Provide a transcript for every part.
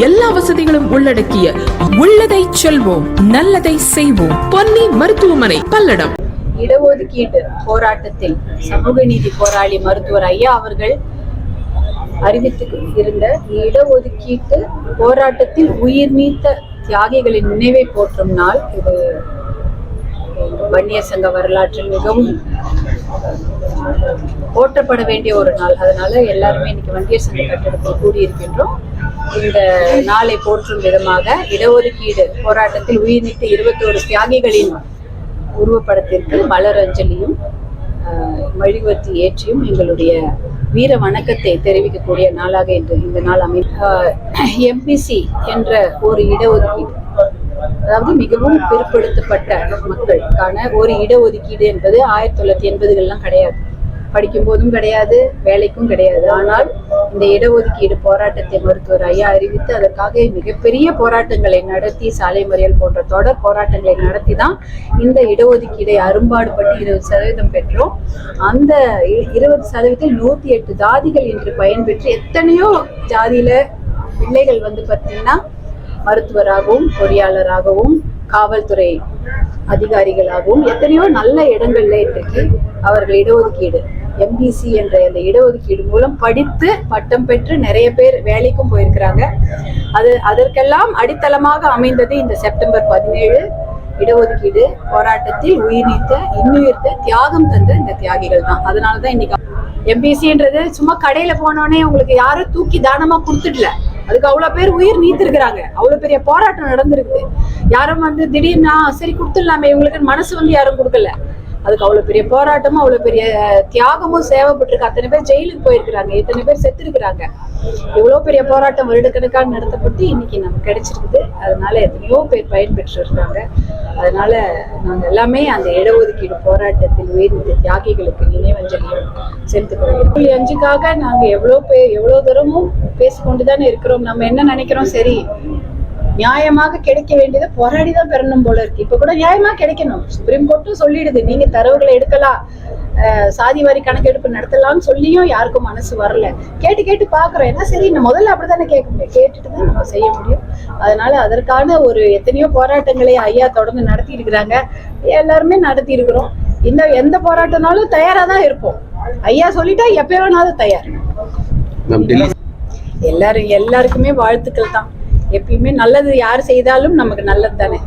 எல்லா வசதிகளும் உள்ளடக்கிய உள்ளதை செல்வோம் நல்லதை செய்வோம் பொன்னி மருத்துவமனை பல்லடம். இடஒதுக்கீட்டு போராட்டத்தில் சமூக நீதி போராளி மருத்துவர் ஐயா அவர்கள் அறிவித்து இருந்த இடஒதுக்கீட்டு போராட்டத்தில் உயிர் நீத்த தியாகிகளின் நினைவை போற்றும் நாள் இது. வன்னியர் சங்க வரலாற்றில் மிகவும் போற்றப்பட வேண்டிய ஒரு நாள். அதனால எல்லாருமே இன்னைக்கு வன்னியர் சங்க கட்டிடத்தில் கூடியிருக்கின்றோம். இந்த நாளை போற்றும் விதமாக இடஒதுக்கீடு போராட்டத்தில் உயிர் நீத்த 21 தியாகிகளின் உருவப்படத்திற்கு மலர் அஞ்சலியும் மெழுகுவர்த்தி ஏற்றியும் எங்களுடைய வீர வணக்கத்தை தெரிவிக்கக்கூடிய நாளாக இந்த நாள் எம்பிசி என்ற ஒரு இடஒதுக்கீடு, அதாவது மிகவும் பிற்படுத்தப்பட்ட மக்களுக்கான ஒரு இடஒதுக்கீடு என்பது 1980கள்லாம் கிடையாது, படிக்கும் போதும் கிடையாது, வேலைக்கும் கிடையாது. ஆனால் இந்த இடஒதுக்கீடு போராட்டத்தை மருத்துவர் ஐயா அறிவித்து அதற்காக மிகப்பெரிய போராட்டங்களை நடத்தி, சாலை மறியல் போன்ற தொடர் போராட்டங்களை நடத்தி தான் இந்த இடஒதுக்கீடை அரும்பாடுபட்டு 20% பெற்றோம். அந்த 20%ல் 108 ஜாதிகள் இன்று பயன்பெற்று எத்தனையோ ஜாதியில பிள்ளைகள் பார்த்தீங்கன்னா மருத்துவராகவும் பொறியாளராகவும் காவல்துறை அதிகாரிகளாகவும் எத்தனையோ நல்ல இடங்கள்ல இன்றைக்கு அவர்கள் இடஒதுக்கீடு எம்பிசி என்ற இந்த இடஒதுக்கீடு மூலம் படித்து பட்டம் பெற்று நிறைய பேர் வேலைக்கும் போயிருக்கிறாங்க. அதற்கெல்லாம் அடித்தளமாக அமைந்தது இந்த செப்டம்பர் 17 இடஒதுக்கீடு போராட்டத்தில் உயிர் நீத்த இன்னுயிர்த்த தியாகம் தந்த இந்த தியாகிகள் தான். அதனாலதான் இன்னைக்கு எம்பிசின்றது சும்மா கடையில போனோடனே உங்களுக்கு யாரும் தூக்கி தானமா கொடுத்துடல, அதுக்கு அவ்வளவு பேர் உயிர் நீத்திருக்கிறாங்க. அவ்வளவு பெரிய போராட்டம் நடந்திருக்குது. யாரும் திடீர்னா சரி கொடுத்துடலாமே இவங்களுக்கு மனசு யாரும் கொடுக்கல. அதுக்கு அவ்வளவு பெரிய போராட்டமும் அவ்வளவு பெரிய தியாகமும் சேவைப்பட்டிருக்கு. அத்தனை பேர் ஜெயிலுக்கு போயிருக்கிறாங்க, எத்தனை பேர் செத்து இருக்கிறாங்க. இவ்வளவு பெரிய போராட்டம் வருடக்கணக்கான நடத்தப்பட்டு இன்னைக்கு நமக்கு கிடைச்சிருக்குது. அதனால எத்தனையோ பேர் பயன்பெற்று இருக்காங்க. அதனால நாங்க எல்லாமே அந்த இடஒதுக்கீடு போராட்டத்தில் உயிர்நீத்த தியாகிகளுக்கு நினைவஞ்சலியும் செலுத்துக்கிறோம். 5க்காக நாங்க எவ்வளவு தூரமும் பேசிக்கொண்டுதானே இருக்கிறோம். நம்ம என்ன நினைக்கிறோம், சரி நியாயமாக கிடைக்க வேண்டியதை போராடிதான் பெறணும் போல இருக்கு. இப்ப கூட நியாயமா கிடைக்கணும். சுப்ரீம் கோர்ட்டும் சொல்லிடுது, நீங்க தரவுகளை எடுக்கலாம், சாதிவாரி கணக்கெடுப்பு நடத்தலாம்னு சொல்லியும் யாருக்கும் மனசு வரல. கேட்டு பாக்குறோம். ஏன்னா சரி முதல்ல அப்படித்தானே கேட்க முடியும், கேட்டுட்டுதான் நம்ம செய்ய முடியும். அதனால அதற்கான ஒரு எத்தனையோ போராட்டங்களை ஐயா தொடர்ந்து நடத்தி இருக்கிறாங்க, எல்லாருமே நடத்தி இருக்கிறோம். எந்த போராட்டம்னாலும் தயாரா தான் இருப்போம். ஐயா சொல்லிட்டா எப்ப வேணாலும் தயார். எல்லாருக்குமே வாழ்த்துக்கள் தான். எப்பயுமே நல்லது யார் செய்தாலும் நமக்கு நல்லது தானே.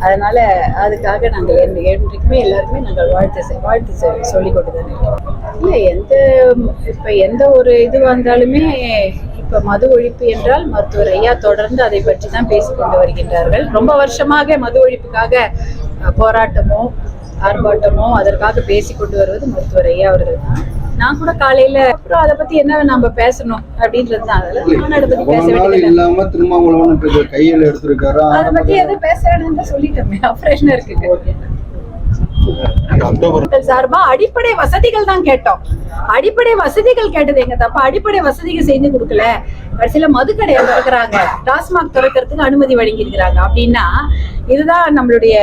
அதனால அதுக்காக நாங்கள் என்றைக்குமே எல்லாருக்குமே நாங்கள் வாழ்த்து சொல்லி கொண்டு தானே இருக்கோம். இல்லை எந்த ஒரு இது வந்தாலுமே இப்ப மது ஒழிப்பு என்றால் மருத்துவர் ஐயா தொடர்ந்து அதை பற்றி தான் பேசிக்கொண்டு வருகின்றார்கள். ரொம்ப வருஷமாக மது ஒழிப்புக்காக போராட்டமோ ஆர்ப்பாட்டமோ அதற்காக பேசிக்கொண்டு வருவது மருத்துவர் ஐயா அவர்கள் தான். நான் கூட காலையில அப்புறம் அதை பத்தி என்ன நம்ம பேசணும் அப்படின்றதுதான். அதெல்லாம் அதை பத்தி பேச வேண்டியது கையில எடுத்திருக்காரு. அதை பத்தி எதுவும் பேச வேணும்னு சொல்லிட்டோமே, ஆபரேஷன் இருக்கு. சார்பா அடிப்படை வசதிகள் தான் கேட்டோம். அடிப்படை வசதிகள் கேட்டது எங்க தப்பா? அடிப்படை வசதிகள் செஞ்சு கொடுக்கல. கடைசியில மதுக்கடையை திறக்கிறாங்க, டாஸ்மாக் திறக்கிறதுக்கு அனுமதி வழங்கி இருக்கிறாங்க. அப்படின்னா இதுதான் நம்மளுடைய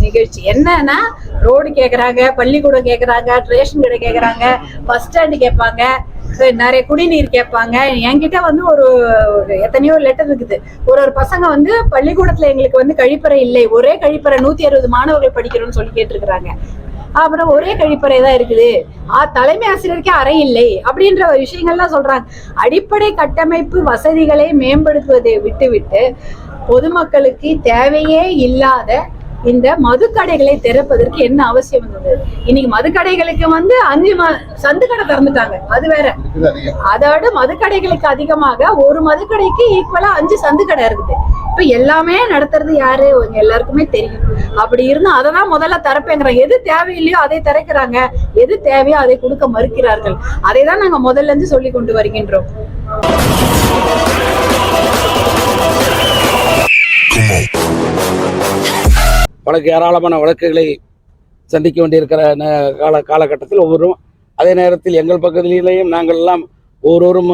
நிகழ்ச்சி. என்னன்னா ரோடு கேக்குறாங்க, பள்ளிக்கூடம் கேக்குறாங்க, ரேஷன் கடை கேக்குறாங்க, பஸ் ஸ்டாண்டு கேட்பாங்க, நிறைய குடிநீர் கேட்பாங்க. என்கிட்ட ஒரு எத்தனையோ லெட்டர் இருக்குது. ஒரு பசங்க பள்ளிக்கூடத்துல எங்களுக்கு கழிப்பறை இல்லை, ஒரே கழிப்பறை 160 மாணவர்கள் படிக்கிறோம்னு சொல்லி கேட்டிருக்கிறாங்க. அப்புறம் ஒரே கழிப்பறை தான் இருக்குது, தலைமை ஆசிரியருக்கே அறை இல்லை அப்படின்ற விஷயங்கள்லாம் சொல்றாங்க. அடிப்படை கட்டமைப்பு வசதிகளை மேம்படுத்துவதை விட்டுவிட்டு பொதுமக்களுக்கு தேவையே இல்லாத இந்த மதுக்கடைகளை திறப்பதற்கு என்ன அவசியம் இருந்தது? இன்னைக்கு மதுக்கடைகளுக்கு 5 சந்து கடை திறந்துட்டாங்க, அது வேற. அதோட மதுக்கடைகளுக்கு அதிகமாக ஒரு மதுக்கடைக்கு ஈக்குவலா 5 சந்து கடை இருக்குது. இப்ப எல்லாமே நடத்துறது யாரு? எல்லாருக்குமே தெரியும். அப்படி இருந்தா அததான் முதல்ல திறப்பேங்கிறாங்க. எது தேவையில்லையோ அதை திறக்கிறாங்க, எது தேவையோ அதை கொடுக்க மறுக்கிறார்கள். அதை தான் நாங்க முதல்ல இருந்து சொல்லி கொண்டு வருகின்றோம். ஏராளமான வழக்குகளை சந்திக்க வேண்டியிருக்கிற காலகட்டத்தில் ஒவ்வொருவரும், அதே நேரத்தில் எங்கள் பகுதியிலேயும் நாங்கள் எல்லாம் ஒவ்வொருவரும்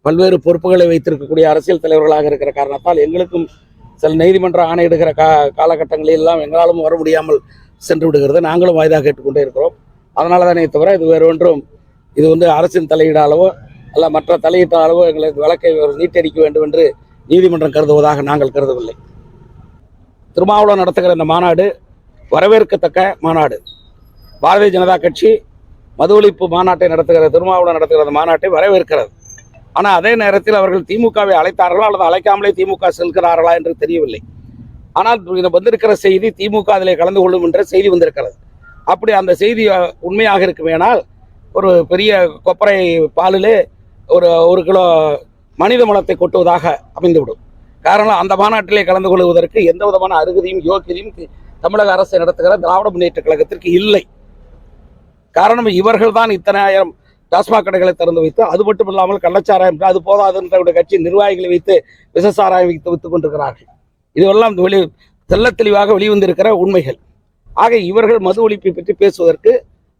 பல்வேறு பொறுப்புகளை வைத்திருக்கக்கூடிய அரசியல் தலைவர்களாக இருக்கிற காரணத்தால் எங்களுக்கும் சில நீதிமன்ற ஆணையிடுகிற காலகட்டங்களில் எல்லாம் எங்களாலும் வர முடியாமல் சென்று விடுகிறது. நாங்களும் வாய்தாக கேட்டுக்கொண்டே இருக்கிறோம். அதனால தானே தவிர இது வேறு ஒன்றும் இது அரசின் தலையீடாலவோ அல்ல மற்ற தலையீட்டாலவோ எங்களை வழக்கை நீட்டடிக்க வேண்டும் என்று நீதிமன்றம் கருதுவதாக நாங்கள் கருதவில்லை. திருமாவளவன் நடத்துகிற இந்த மாநாடு வரவேற்கத்தக்க மாநாடு. பாரதிய ஜனதா கட்சி மது ஒழிப்பு மாநாட்டை நடத்துகிற, திருமாவளவன் நடத்துகிற அந்த மாநாட்டை வரவேற்கிறது. ஆனால் அதே நேரத்தில் அவர்கள் திமுகவை அழைத்தார்களா அல்லது அழைக்காமலே திமுக செல்கிறார்களா என்று தெரியவில்லை. ஆனால் வந்திருக்கிற செய்தி திமுக அதிலே கலந்து கொள்ளும் என்ற செய்தி வந்திருக்கிறது. அப்படி அந்த செய்தி உண்மையாக இருக்குமேனால் ஒரு பெரிய கொப்பரை பாலிலே ஒரு கிலோ மனித மலத்தை கொட்டுவதாக அமைந்துவிடும். காரணம், அந்த மாநாட்டிலே கலந்து கொள்வதற்கு எந்த விதமான அருகதையும் யோக்கியதையும் தமிழக அரசை நடத்துகிற திராவிட முன்னேற்ற கழகத்திற்கு இல்லை. காரணம், இவர்கள் தான் இத்தனை ஆயிரம் டாஸ்மாக் கடைகளை திறந்து வைத்து, அது மட்டும் இல்லாமல் கள்ளச்சாராயம், அது போதாது என்ற கட்சி நிர்வாகிகளை வைத்து விசசாராயம் வைத்து வித்துக் கொண்டிருக்கிறார்கள். இதுவெல்லாம் தெள்ள தெளிவாக வெளிவந்திருக்கிற உண்மைகள். ஆக இவர்கள் மது ஒழிப்பை பற்றி பேசுவதற்கு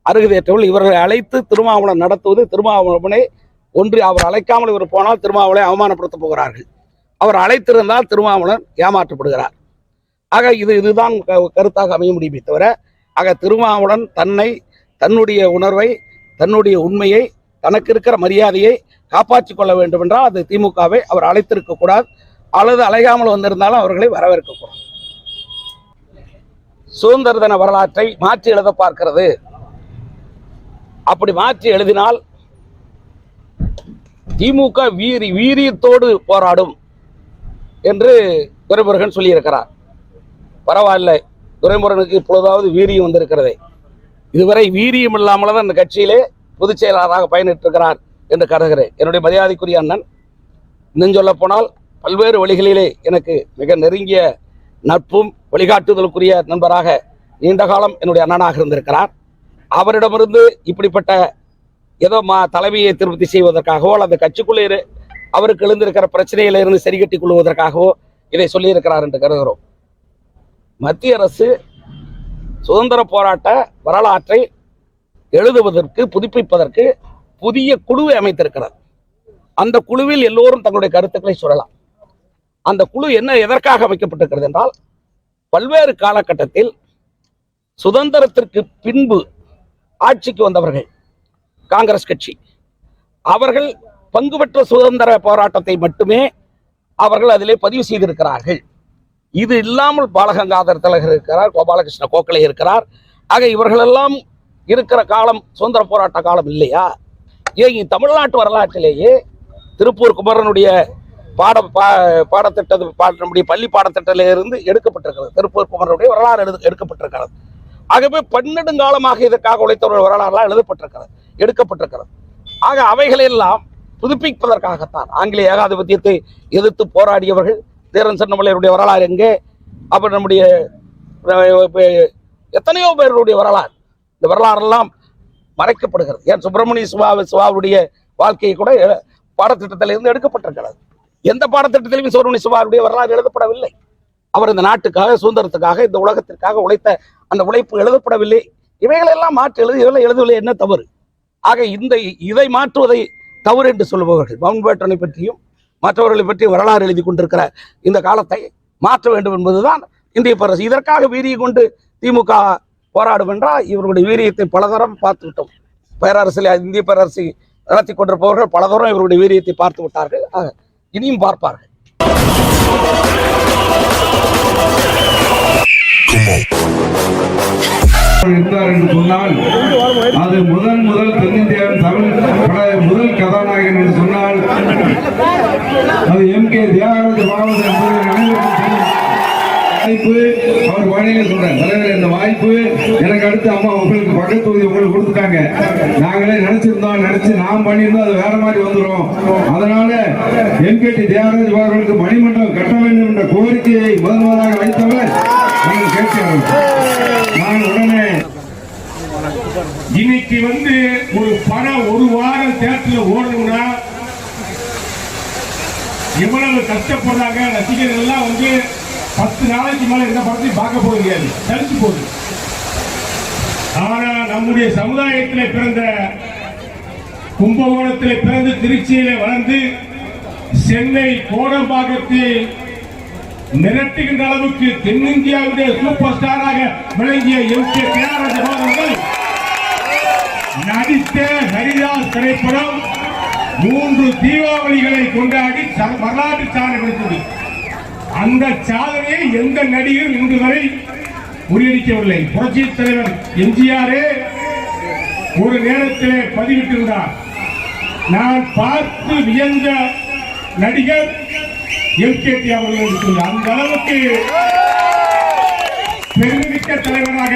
அருகதையற்றவர்கள். இவர்களை அழைத்து திருமாவளவன் நடத்துவது, திருமாவளவனை ஒன்று அவர் அழைக்காமல் இவர் போனால் திருமாவளவனை அவமானப்படுத்த போகிறார்கள். அவர் அழைத்திருந்தால் திருமாவளவன் ஏமாற்றப்படுகிறார். ஆக இதுதான் கருத்தாக அமைய முடியுமே தவிர, ஆக திருமாவளவன் தன்னுடைய உணர்வை, தன்னுடைய உண்மையை, தனக்கு இருக்கிற மரியாதையை காப்பாற்றிக் கொள்ள வேண்டும் என்றால் அது திமுகவை அவர் அழைத்திருக்க கூடாது, அல்லது அழைக்காமல் வந்திருந்தாலும் அவர்களை வரவேற்கக்கூடாது. சுதந்திர தின வரலாற்றை மாற்றி எழுத பார்க்கிறது. அப்படி மாற்றி எழுதினால் திமுக வீரியத்தோடு போராடும் என்று துரைமுருகன் சொல்லியிருக்கிறார். பரவாயில்லை, துரைமுருகனுக்கு இப்பொழுதாவது வீரியம் வந்திருக்கிறதே. இதுவரை வீரியம் இல்லாமல் தான் இந்த கட்சியிலே பொதுச் செயலாளராக பயணிட்டிருக்கிறார் என்று கருதுகிறேன். என்னுடைய மரியாதைக்குரிய அண்ணன், இன்னும் சொல்ல போனால் பல்வேறு வழிகளிலே எனக்கு மிக நெருங்கிய நட்பும் வழிகாட்டுதலுக்குரிய நண்பராக நீண்ட காலம் என்னுடைய அண்ணனாக இருந்திருக்கிறார். அவரிடமிருந்து இப்படிப்பட்ட ஏதோ தலைமையை திருப்தி செய்வதற்காகவோ அல்லது கட்சிக்குள்ளே அவருக்கு எழுந்திருக்கிற பிரச்சனையிலிருந்து சரி கட்டிக் கொள்வதற்காகவோ இதை சொல்லியிருக்கிறார் என்று கருதுகிறோம். மத்திய அரசு சுதந்திர போராட்ட வரலாற்றை எழுதுவதற்கு, புதுப்பிப்பதற்கு புதிய குழுவை அமைத்திருக்கிறது. அந்த குழுவில் எல்லோரும் தங்களுடைய கருத்துக்களை சொல்லலாம். அந்த குழு எதற்காக அமைக்கப்பட்டிருக்கிறது என்றால், பல்வேறு காலகட்டத்தில் சுதந்திரத்திற்கு பின்பு ஆட்சிக்கு வந்தவர்கள், காங்கிரஸ் கட்சி, அவர்கள் பங்கு பெற்ற சுதந்திர போராட்டத்தை மட்டுமே அவர்கள் அதிலே பதிவு செய்திருக்கிறார்கள். இது இல்லாமல் பாலகங்காதர் திலகர் இருக்கிறார், கோபாலகிருஷ்ண கோகலே இருக்கிறார். ஆக இவர்களெல்லாம் இருக்கிற காலம் சுதந்திர போராட்ட காலம் இல்லையா? ஏன் தமிழ்நாட்டு வரலாற்றிலேயே திருப்பூர் குமரனுடைய நம்முடைய பள்ளி பாடத்திட்டத்திலிருந்து எடுக்கப்பட்டிருக்கிறது. திருப்பூர் குமரனுடைய வரலாறு எடுக்கப்பட்டிருக்கிறது. ஆகவே பன்னெடுங்காலமாக இதற்காக உழைத்தவர்கள் வரலாறுலாம் எடுக்கப்பட்டிருக்கிறது. ஆக அவைகளெல்லாம் புதுப்பிப்பதற்காகத்தான் ஆங்கிலேய ஏகாதிபத்தியத்தை எதிர்த்து போராடியவர்கள், தீரன் சின்னமலையுடைய வரலாறு எங்கே, அப்புறம் நம்முடைய எத்தனையோ பேருடைய வரலாறு, இந்த வரலாறெல்லாம் மறைக்கப்படுகிறது. ஏன் சுப்பிரமணிய சிவாவுடைய வாழ்க்கையை கூட பாடத்திட்டத்திலிருந்து எடுக்கப்பட்டிருக்கிறது. எந்த பாடத்திட்டத்திலும் சுப்பிரமணிய சிவாவுடைய வரலாறு எழுதப்படவில்லை. அவர் இந்த நாட்டுக்காக, சுதந்திரத்துக்காக, இந்த உலகத்திற்காக உழைத்த அந்த உழைப்பு எழுதப்படவில்லை. இவைகளெல்லாம் மாற்றி எழுதவில்லை. என்ன தவறு? ஆக இதை மாற்றுவதை தவறு என்று சொல்லுபவர்கள், மவுண்ட்பேட்டனை பற்றியும் மற்றவர்களை பற்றியும் வரலாறு எழுதி கொண்டிருக்கிற இந்த காலத்தை மாற்ற வேண்டும் என்பதுதான் இந்திய பேரரசு. இதற்காக வீரியம் கொண்டு திமுக போராடும் என்றால் இவர்களுடைய வீரியத்தை பலதரம் பார்த்துவிட்டோம். பேரரசில் இந்திய பேரரசை நடத்தி கொண்டிருப்பவர்கள் பலதரம் இவருடைய வீரியத்தை பார்த்து விட்டார்கள். இனியும் பார்ப்பார்கள். இருந்தார் என்று சொன்னால் அது முதல் தென்னிந்தியாவின் தமிழ் முதல் கதாநாயகன் என்று சொன்னால் அது எம்.கே. தியாகராஜ பாகவதர் வாய்ப்பு. அவர் வாயிலே சொல்றேன், தலைவர் இந்த வாய்ப்பு எனக்கு அடுத்து அம்மா உங்களுக்கு பக்கத்து தொகுதி உங்களுக்கு கொடுத்துட்டாங்க. நாங்களே நினைச்சு நாம் பண்ணியிருந்தோம், அது வேற மாதிரி வந்துடும். அதனால எம்.கே. தியாகராஜ பாகவதற்கு மணிமண்டபம் கட்ட வேண்டும் என்ற கோரிக்கையை முதலாக வைத்தவர் நாங்கள் கேட்கிறோம். நான் உடனே இன்னைக்கு ஒரு படம் ஒரு வாரம் தேட்டரில் ஓடணும்னா எவ்வளவு கஷ்டப்படுறாங்க ரசிகர்கள் எல்லாம். 10 நாளைக்கு மேல இந்த படத்தையும் பார்க்க போக முடியாது, தடுத்து போகுது. ஆனா நம்முடைய சமுதாயத்தில் பிறந்த, கும்பகோணத்தில் பிறந்து திருச்சியில வளர்ந்து சென்னை கோடம்பாக்கத்தில் மிரட்டுகின்ற அளவுக்கு தென்னிந்தியாவுடைய சூப்பர் ஸ்டாராக விளங்கிய எம்.கே. தியாகராஜ அவர்கள் நடித்த ஹரிதாஸ் திரைப்படம் 3 தீபாவளிகளை கொண்டாடி வரலாற்று சாதனை படைத்தது. அந்த சாதனையை எந்த நடிகரும் இன்று வரை முறியடிக்கவில்லை. புரட்சி தலைவர் எம்ஜிஆரே ஒரு நேரத்திலே பதிவிட்டிருந்தார், நான் பார்த்து வியந்த நடிகர் எல்கேடி அவர்கள் என்று சொல்லி. அந்த அளவுக்கு பெருமிக்க தலைவராக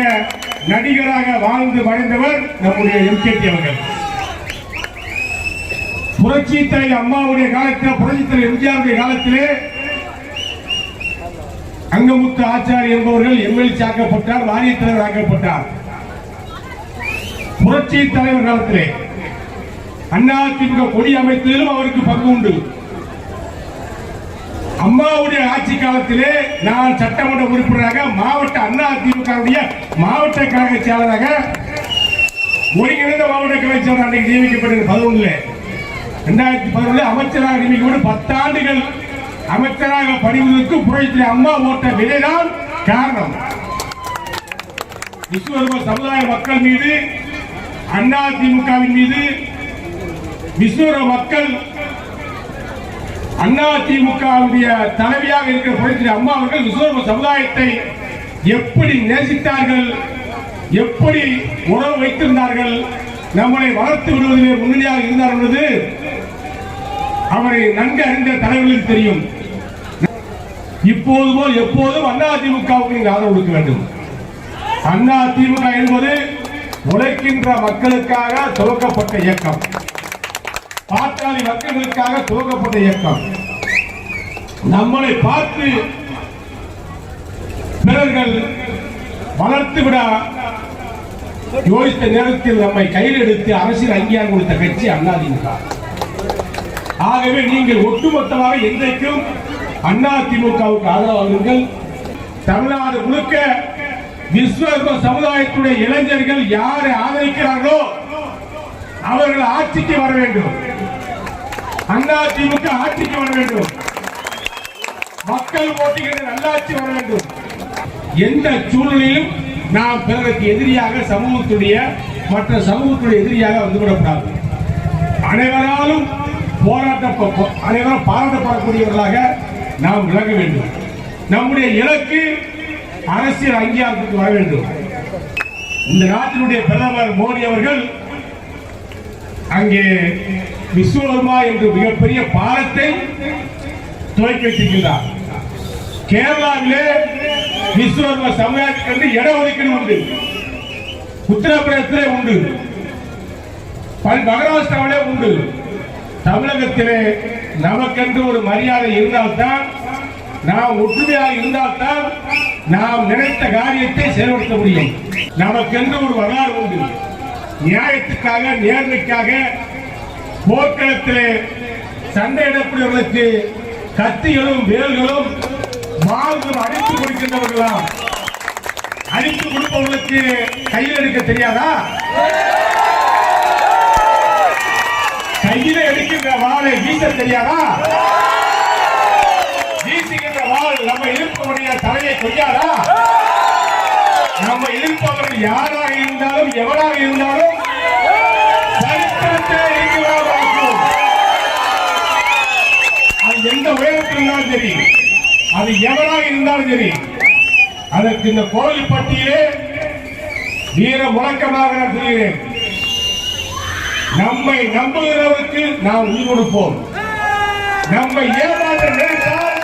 நடிகராக வாழ்ந்து மறைந்தவர் நம்முடைய எல்கேடி அவர்கள். புரட்சி தலைவர் அம்மாவுடைய காலத்தில், புரட்சி தலைவர் எம்ஜிஆருடைய காலத்திலே அங்கமுத்து ஆச்சாரி என்பவர்கள் எம்எல்ஏ ஆக்கப்பட்டார், வாரிய தலைவர் ஆக்கப்பட்டார். புரட்சி தலைவர் காலத்திலே அதிமுக கொடி அமைத்ததிலும் அவருக்கு பங்கு உண்டு. அம்மாவுடைய ஆட்சி காலத்திலே நான் சட்டமன்ற உறுப்பினராக மாவட்ட அதிமுக மாவட்ட கழக செயலராக ஒருங்கிணைந்த மாவட்ட கழக செயலர் அன்றைக்கு நியமிக்கப்பட்டது 2011 அமைச்சராக நியமிக்கப்பட்டு 10 ஆண்டுகள் அமைச்சராக பணிபுரிவதற்கு புரட்சி அம்மா ஓட்ட விலைதான் காரணம். விஸ்வரூப சமுதாய மக்கள் மீது, அதிமுகவின் மீது விஸ்வரூப மக்கள் அதிமுகவுடைய தலைவியாக இருக்கிற புரட்சி அம்மா அவர்கள் விஸ்வரூப சமுதாயத்தை எப்படி நேசித்தார்கள், எப்படி உறவு வைத்திருந்தார்கள், நம்மளை வளர்த்து விடுவதிலே முன்னணியாக இருந்தார் என்பது அவரை நன்கு அறிந்த தலைவர்களுக்கு தெரியும். இப்போது போல் எப்போதும் அதிமுகவுக்கு நீங்கள் ஆதரவு கொடுக்க வேண்டும். அதிமுக என்பது உழைக்கின்ற மக்களுக்காக துவக்கப்பட்ட இயக்கம், பாட்டாளி மக்களுக்காக துவக்கப்பட்ட இயக்கம். நம்மளை பார்த்து பிறர்கள் வளர்த்து விட யோசித்த நேரத்தில் நம்மை கையில் எடுத்து அரசியல் அங்கீகாரம் கொடுத்த கட்சி அதிமுக. ஆகவே நீங்கள் ஒட்டுமொத்தமாக என்றைக்கும் அதிமுகவுக்கு ஆதரவாகுங்கள். தமிழ்நாடு முழுக்க விஸ்வரூப சமுதாயத்துடைய இளைஞர்கள் யாரை ஆதரிக்கிறார்களோ அவர்கள் ஆட்சிக்கு வர வேண்டும். அதிமுக ஆட்சிக்கு வர வேண்டும். மக்கள் போட்டியிட நல்லாட்சி வர வேண்டும். எந்த சூழ்நிலையிலும் நாம் பிறருக்கு எதிரியாக சமூகத்துடைய மற்ற சமூகத்துடைய எதிரியாக வந்துவிடக்கூடாது. அனைவராலும் அனைவரும் பாராட்டப்படக்கூடியவர்களாக நாம் விளங்க வேண்டும். நம்முடைய இலக்கு அரசியல் அங்கீகாரத்துக்கு வர வேண்டும். இந்த நாட்டினுடைய பிரதமர் மோடி அவர்கள் அங்கே விஸ்வகர்மா என்று மிகப்பெரிய பாலத்தை துவக்கி வைத்திருக்கிறார். கேரளாவிலே விஸ்வகர்மா சமுதாயத்துக்கு இடஒதுக்கீடு உண்டு, உத்தரப்பிரதேசத்திலே உண்டு, மகாராஷ்டிராவிலே உண்டு. தமிழகத்திலே நமக்கென்று ஒரு மரியாதை இருந்தால்தான், நாம் ஒற்றுமையாக இருந்தால்தான் நாம் நினைத்த காரியத்தை செயல்படுத்த முடியும். நமக்கென்று ஒரு வரலாறு உண்டு. நியாயத்துக்காக, நேர்மைக்காக போர்க்களத்திலே சண்டையிடக்கூடியவர்களுக்கு கத்திகளும் வேல்களும் மால்களும் அடித்து கொடுக்கின்றவர்களாம். அடித்து கொடுப்பவர்களுக்கு கையில் எடுக்க தெரியாதா? கையில எடுக்கின்ற வாளை வீச தெரியாதா? வீசுகின்ற வாள் நம்ம இழுப்பவருடைய தலையை கொய்யாதா? நம்ம இழுப்பவர்கள் யாராக இருந்தாலும் எவராக இருந்தாலும் சரித்திரத்தை இருக்கிறார்கள். அது எந்த உயரத்தில் இருந்தாலும் சரி, அது எவராக இருந்தாலும் சரி, அதற்கு இந்த கோவில்பட்டியிலே வீர முழக்கமாக நான் சொல்கிறேன், நம்மை நம்புகிறவருக்கு நாம் உயிர் கொடுப்போம். நம்மை ஏமாற்ற நினைத்தால்,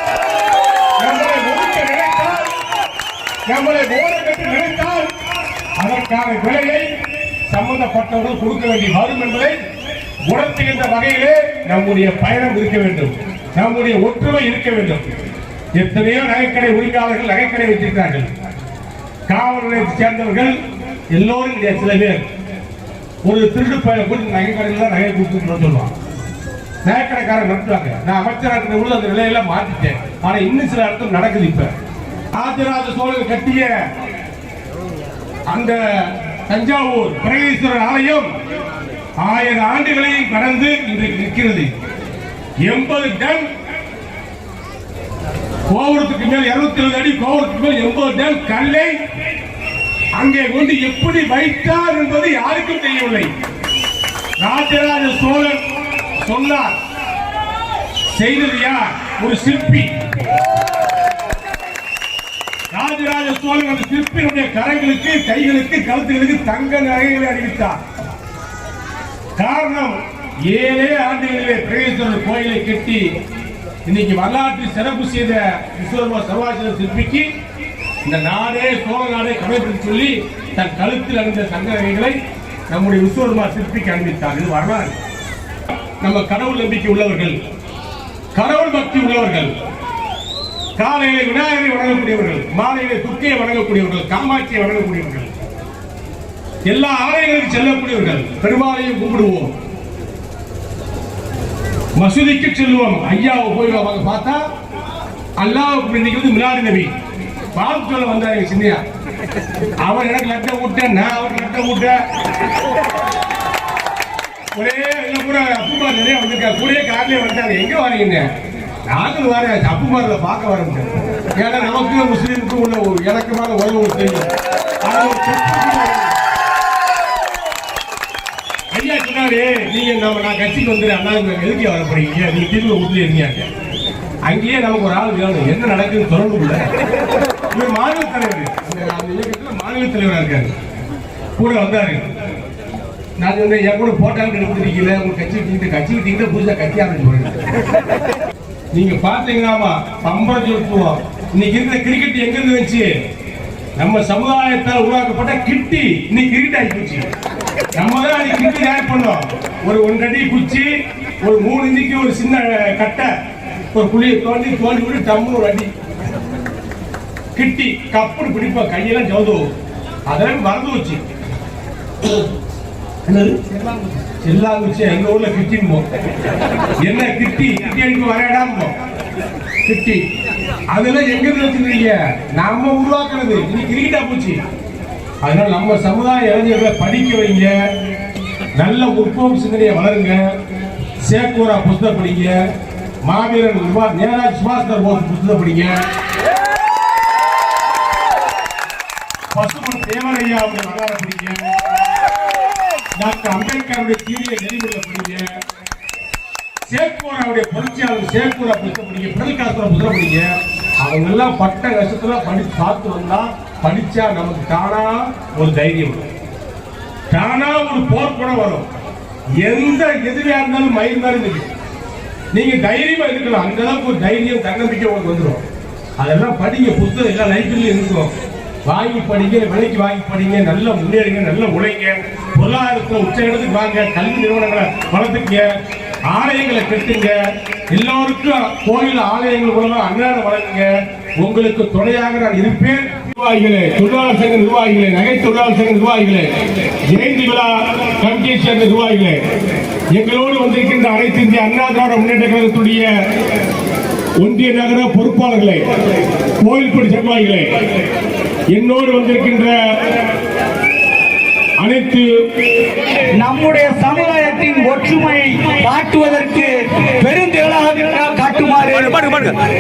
நம்மளை ஒதுக்க நினைத்தால், நம்மளை ஓரங்கட்டு நினைத்தால் அதற்கான விலையை சம்பந்தப்பட்டவர்கள் கொடுக்க வேண்டி வரும் என்பதை உணர்த்துகின்ற வகையிலே நம்முடைய பயணம் இருக்க வேண்டும், நம்முடைய ஒற்றுமை இருக்க வேண்டும். எத்தனையோ நகைக்கடை உரிமையாளர்கள் நகைக்கடை வைத்திருக்கிறார்கள். காவல் நிலையத்தை சேர்ந்தவர்கள் எல்லோரும் சில பேர் ஒரு திருடு பயில கூட்டி நகைக்கடையில் நகை கொடுத்துட்டு சொல்லுவாங்க. நகைக்கடைக்காரர் நடத்துவாங்க. நான் அமைச்சராக இருக்கிற அந்த நிலையெல்லாம் மாற்றிட்டேன். ஆனா இன்னும் சில இடத்துல நடக்குது. இப்ப ராஜராஜ சோழன் கட்டிய அந்த தஞ்சாவூர் பிரகதீஸ்வரர் ஆலயம் 1000 ஆண்டுகளையும் கடந்து இன்றைக்கு நிற்கிறது. 80 டன் கோபுரத்துக்கு மேல் 270 அடி கோபுரத்துக்கு மேல் 80 டன் கல்லை அங்கே கொண்டு எப்படி வைத்தார் என்பது யாருக்கும் தெரியவில்லை. ராஜராஜ சோழன் சொன்னார். செய்தது யார்? ஒரு சிற்பி. ராஜராஜ சோழன் அந்த சிற்பியினுடைய கரங்களுக்கு, கைகளுக்கு, கழுத்துகளுக்கு தங்க நகைகளை அணிவித்தார். காரணம், 7 ஆண்டுகளிலே பிரகதீஸ்வரர் கோயிலை கட்டி இன்னைக்கு வரலாற்று சிறப்பு செய்த விஸ்வகர்மா சர்வாஜன சிற்பிக்கு இந்த நாடே, சோழ நாடே கடைபிடித்து சொல்லி தன் கழுத்தில் அணிந்த தங்க நகைகளை நம்முடைய விஸ்வகர்மா சிற்பிக்கு அணிவித்தார். இது வரலாறு. நம்ம கடவுள் நம்பிக்கை உள்ளவர்கள், கடவுள் பக்தி உள்ளவர்கள், காலையில விநாயகரை வணங்கக்கூடியவர்கள், மாலையில துர்க்கையை வணங்கக்கூடியவர்கள், காமாட்சியை வணங்கக்கூடியவர்கள், எல்லா ஆலயங்களுக்கும் செல்லக்கூடியவர்கள், பெருமாளையும் கும்பிடுவோம், மசூதிக்கு செல்வோம். ஐயாவை போய் பார்த்தா அல்லாஹ் இன்னைக்கு வந்து மிலாடி நபி பால் சொல்ல வந்தாரு சின்னையா. அவர் எனக்கு லட்ட விட்டேன், நான் அவருக்கு லட்ட விட்டேன். ஒரே கூட அப்புமார் நிறைய வந்திருக்கா, கூடயே காரிலே வந்தாங்க. எங்க வரீங்க? நாங்களும் வர அப்புமாரில் பார்க்க வர முடியாது. ஏன்னா நமக்கு முஸ்லீமுக்கும் உள்ள ஒரு இலக்கமான உறவு தெரியும். ஐயா சொன்னாரு, நீங்க நான் கட்சிக்கு வந்து அண்ணா எதுக்கே வர போறீங்க, நீங்க திரும்ப வீட்டுல இருந்தீங்க. அங்கேயே நமக்கு ஒரு ஆள் வேணும், என்ன நடக்குதுன்னு சொல்லணும்ல. இவர் மாநில தலைவர், அந்த இயக்கத்துல மாநில தலைவராக இருக்காரு. கூட வந்தாரு. நான் வந்து என் கூட போட்டாங்க எடுத்துருக்கீங்கள, உங்க கட்சி விட்டீங்கன்னா புதுசா கட்சி ஆரம்பிச்சு போறீங்க. நீங்க பாத்தீங்கன்னா பம்பரம் சொல்லுவோம். இன்னைக்கு இருக்கிற கிரிக்கெட் எங்க இருந்து வச்சு? நம்ம சமுதாயத்தால் உருவாக்கப்பட்ட கிட்டி இன்னைக்கு கிரிக்கெட் ஆகி போச்சு. நம்ம தான் அன்னைக்கு கிட்டி தயார் பண்ணோம். ஒரு 1 அடி குச்சி, ஒரு 3 இன்ச்சுக்கு ஒரு சின்ன கட்டை, ஒரு புளியை தோண்டி விட்டு டம்முன்னு ஒரு அடி கிட்டி கப்புன்னு பிடிப்போம். கையெல்லாம் ஜவுதுவோம். அதெல்லாம் மறந்து வச்சு செல்லாங்குச்சி எங்க ஊர்ல கிட்டின்னு என்ன கிட்டி கிட்டி அடிக்க வரையாடாம கிட்டி அதெல்லாம் எங்க வச்சிருக்கீங்க? நம்ம உருவாக்குறது இன்னைக்கு கிரிக்கெட்டா போச்சு. அதனால நம்ம சமுதாய இளைஞர்களை படிக்க வைங்க, நல்ல முற்போக்கு சிந்தனையை வளருங்க. சேக்கூரா புத்தகம் படிங்க, மாவீரன் நேதாஜி சுபாஷ் சந்திர போஸ் புத்தகம் படிங்க, பசுமன் தேவரையா அவருடைய வரலாறு படிங்க, டாக்டர் அம்பேத்கருடைய தீரிய நெறிமுறை படிங்க, சேக்கூராவுடைய புரட்சியாளர் சேக்கூரா புத்தகம் படிங்க, பிடல் காஸ்ட்ரோ புத்தகம் படிங்க. அவங்க எல்லாம் பட்ட கஷ்டத்துல படிச்சு பார்த்து வந்தா, படிச்சா நமக்கு தானா ஒரு தைரியம் வரும், தானா ஒரு போர் கூட வரும். எந்த எதிரியா இருந்தாலும் மயிர் மாதிரி இருக்கு, நீங்க தைரியமா இருக்கலாம். அந்த அளவுக்கு ஒரு தைரியம், தன்னம்பிக்கை உங்களுக்கு வந்துடும். அதெல்லாம் படிங்க, புத்தகம் எல்லாம் லைப்ரரியில இருக்கும், வாங்கி படிங்க, விலைக்கு வாங்கி படிங்க, நல்ல முன்னேறுங்க, நல்ல உழைங்க, பொருளாதாரத்தில் உச்ச இடத்துக்கு வாங்க, கல்வி நிறுவனங்களை வளர்த்துங்க, ஆலயங்களை கட்டுங்க, எல்லோருக்கும் கோயில் ஆலயங்கள் மூலமா அன்னாரம் வழங்குங்க. உங்களுக்கு துணையாக நான் இருப்பேன். நிர்வாகிகளே, தொழிலாளர் சங்க நிர்வாகிகளே, நகை தொழிலாளர் சங்க நிர்வாகிகளே, ஜெயந்தி விழா கமிட்டியை சேர்ந்த நிர்வாகிகளே, எங்களோடு வந்திருக்கின்ற அனைத்து இந்திய அண்ணா திராவிட முன்னேற்ற கழகத்துடைய ஒன்றிய நகர பொறுப்பாளர்களே, கோயில்படி நிர்வாகிகளே, என்னோடு வந்திருக்கின்ற அனைத்து நம்முடைய சமுதாயத்தின் ஒற்றுமையை காட்டுவதற்கு பெருந்திரளாக காட்டுமாறு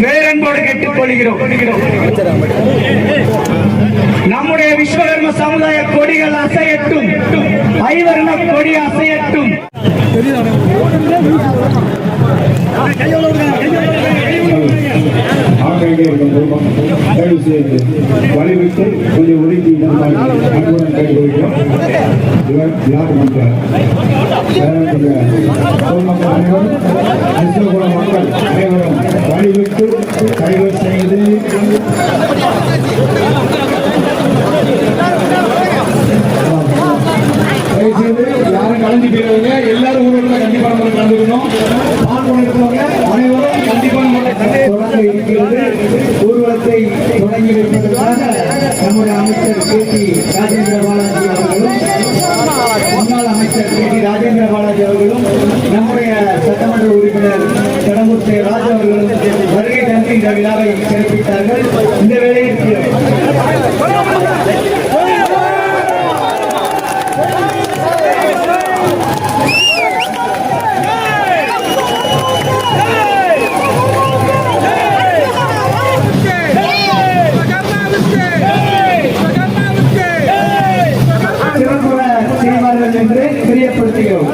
பேரன்போடு கேட்டுக்கொள்கிறோம். நம்முடைய விஸ்வகர்ம சமுதாய கொடிகள் அசையட்டும், ஐவர்ண கொடி அசையட்டும். வழிவிட்டு கொஞ்சம் ஒதுக்கி அன்புடன் கைகொள்கிறோம். இவர் யார் மக்கள் மக்கள் அனைவரும் வழிவிட்டு கைகள் செய்து யாரும் கலந்து போயிருவீங்க. எல்லாரும் ஊரில் கண்டிப்பான முறை கலந்துக்கணும். பால்கொண்டு இருக்கிறவங்க அனைவரும் கண்டிப்பான முறை தொடங்க இருக்கிறது. ஊர்வலத்தை தொடங்கி வைப்பதற்காக நம்முடைய அமைச்சர் கே.டி. ராஜேந்திர பாலாஜி அவர்களும், முன்னாள் அமைச்சர் கே.டி. ராஜேந்திர பாலாஜி அவர்களும், நம்முடைய சட்டமன்ற உறுப்பினர் கடம்பூர் ராஜா அவர்களும் வருகை தந்து இந்த விழாவை சிறப்பித்தார்கள். இந்த வேளையில் என்று தெரியப்படுத்துகிறோம்.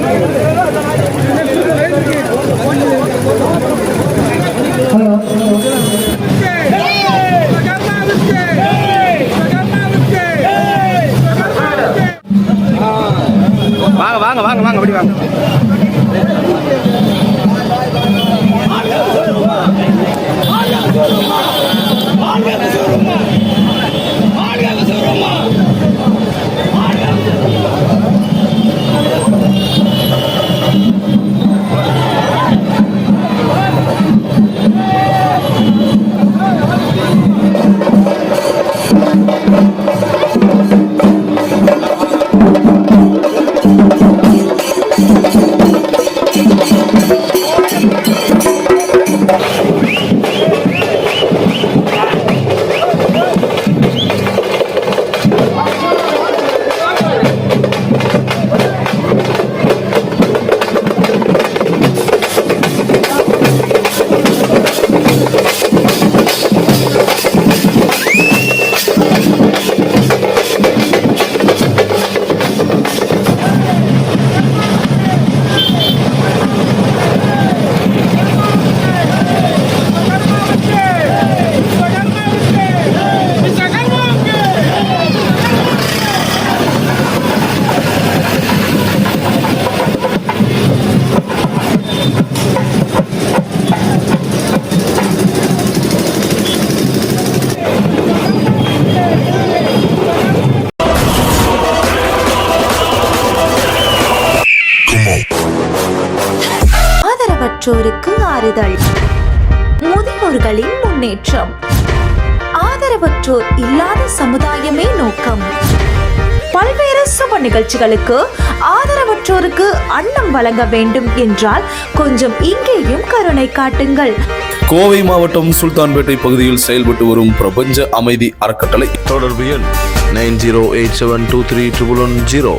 ஆதரவற்றோருக்கு ஆறுதல், முதியோர்களின் முன்னேற்றம், ஆதரவற்றோர் இல்லாத சமுதாயமே நோக்கம். பல்வேறு சுப நிகழ்ச்சிகளுக்கு ஆதரவற்றோருக்கு அன்னம் வழங்க வேண்டும் என்றால் கொஞ்சம் இங்கேயும் கருணை காட்டுங்கள். கோவை மாவட்டம் சுல்தான்பேட்டை பகுதியில் செயல்பட்டு வரும் பிரபஞ்ச அமைதி அறக்கட்டளை. தொடர்பு எண் 9087231110.